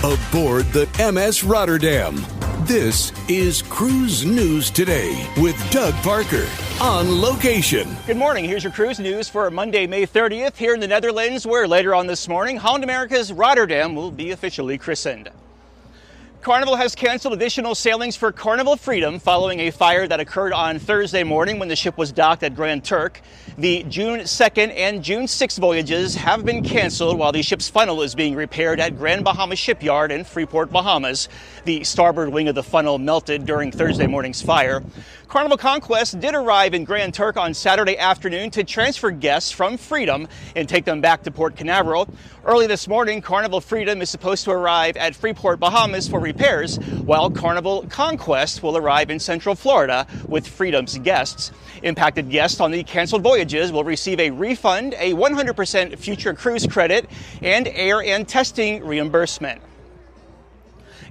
aboard the MS Rotterdam. This is Cruise News Today with Doug Parker on location. Good morning. Here's your cruise news for Monday, May 30th here in the Netherlands, where later on this morning, Holland America's Rotterdam will be officially christened. Carnival has canceled additional sailings for Carnival Freedom following a fire that occurred on Thursday morning when the ship was docked at Grand Turk. The June 2nd and June 6th voyages have been canceled while the ship's funnel is being repaired at Grand Bahama Shipyard in Freeport, Bahamas. The starboard wing of the funnel melted during Thursday morning's fire. Carnival Conquest did arrive in Grand Turk on Saturday afternoon to transfer guests from Freedom and take them back to Port Canaveral. Early this morning, Carnival Freedom is supposed to arrive at Freeport, Bahamas for repairs, while Carnival Conquest will arrive in Central Florida with Freedom's guests. Impacted guests on the canceled voyages will receive a refund, a 100% future cruise credit, and air and testing reimbursement.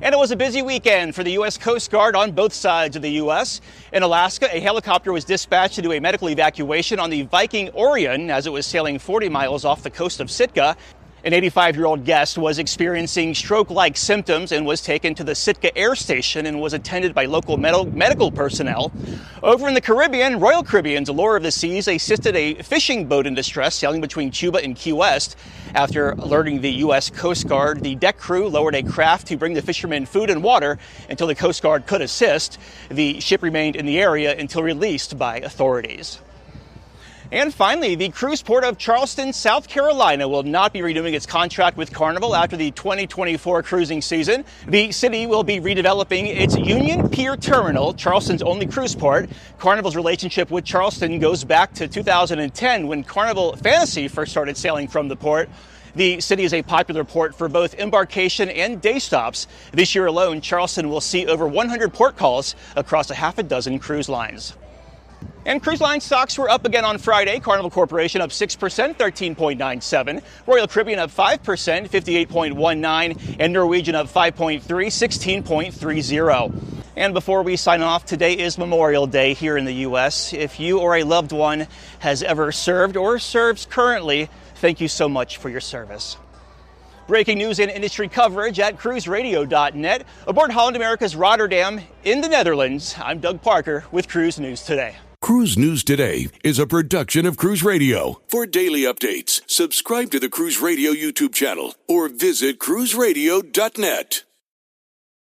And it was a busy weekend for the U.S. Coast Guard on both sides of the U.S. In Alaska, a helicopter was dispatched to do a medical evacuation on the Viking Orion as it was sailing 40 miles off the coast of Sitka. An 85-year-old guest was experiencing stroke-like symptoms and was taken to the Sitka Air Station and was attended by local medical personnel. Over in the Caribbean, Royal Caribbean's Allure of the Seas assisted a fishing boat in distress sailing between Cuba and Key West. After alerting the U.S. Coast Guard, the deck crew lowered a craft to bring the fishermen food and water until the Coast Guard could assist. The ship remained in the area until released by authorities. And finally, the cruise port of Charleston, South Carolina will not be renewing its contract with Carnival after the 2024 cruising season. The city will be redeveloping its Union Pier Terminal, Charleston's only cruise port. Carnival's relationship with Charleston goes back to 2010 when Carnival Fantasy first started sailing from the port. The city is a popular port for both embarkation and day stops. This year alone, Charleston will see over 100 port calls across a half a dozen cruise lines. And cruise line stocks were up again on Friday. Carnival Corporation up 6%, 13.97. Royal Caribbean up 5%, 58.19. And Norwegian up 5.3, 16.30. And before we sign off, today is Memorial Day here in the U.S. If you or a loved one has ever served or serves currently, thank you so much for your service. Breaking news and industry coverage at cruiseradio.net. Aboard Holland America's Rotterdam in the Netherlands, I'm Doug Parker with Cruise News Today. Cruise News Today is a production of Cruise Radio. For daily updates, subscribe to the Cruise Radio YouTube channel or visit cruiseradio.net.